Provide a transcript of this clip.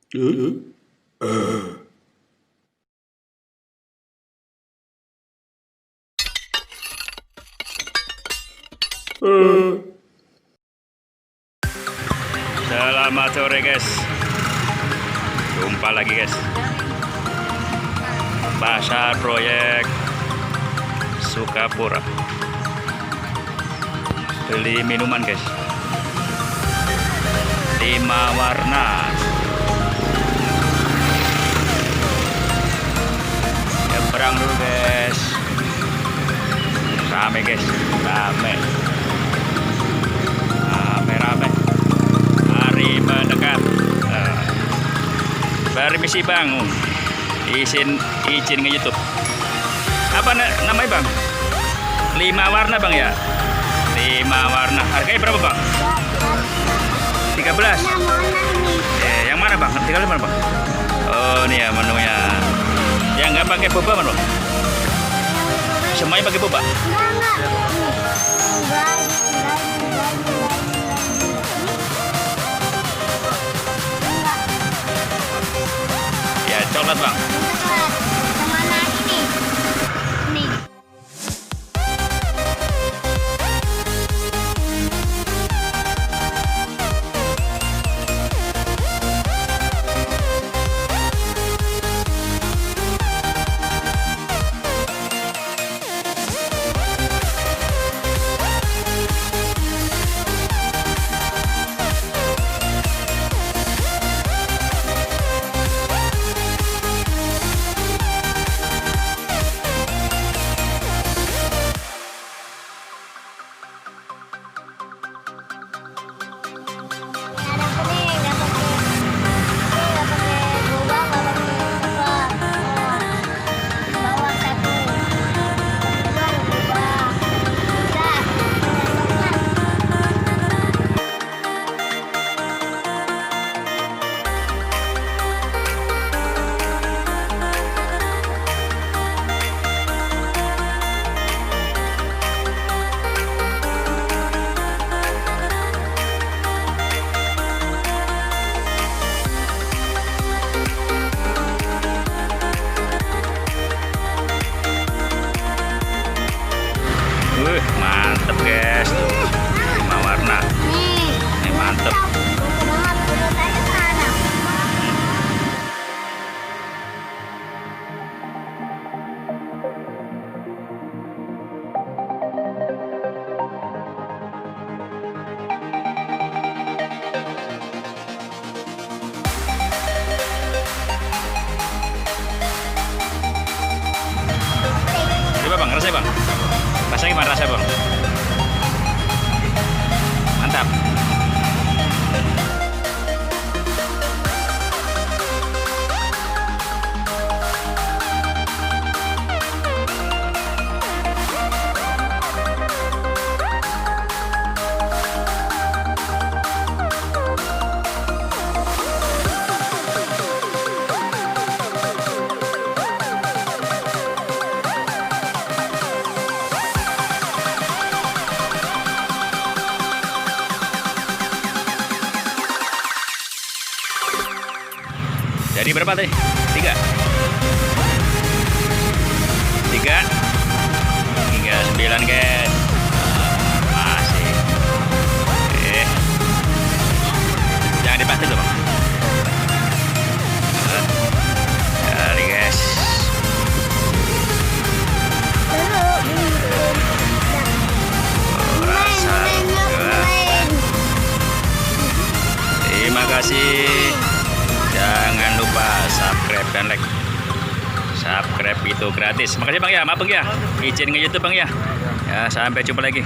Selamat sore guys, jumpa lagi guys. Pasar proyek Sukapura. Beli minuman guys, 5 warna. Nyebrang dulu guys, rame guys, rame. Hari mendekat. Permisi bang, izin ke YouTube. Apa namanya bang? 5 warna bang ya? 5 warna. Harganya berapa bang? 13. Yang mana bang? 13 mana bang? Oh ini ya menunya. Yang nggak pakai boba mana bang? Semuanya pakai boba? Ya coklat bang. Mana ini? Nih. Mantep guys, 5 warna. Ini mantep. Coba bang, rasanya bang. Rasanya gimana rasanya bang? Mantap. Jadi berapa tadi? 3 hingga 9 guys. Masih. Jangan dibantu loh bang. Kali guys. Terima kasih. Jangan lupa subscribe dan like. Subscribe itu gratis. Makasih bang ya, maaf bang ya. Izin ke YouTube bang ya. Ya sampai jumpa lagi.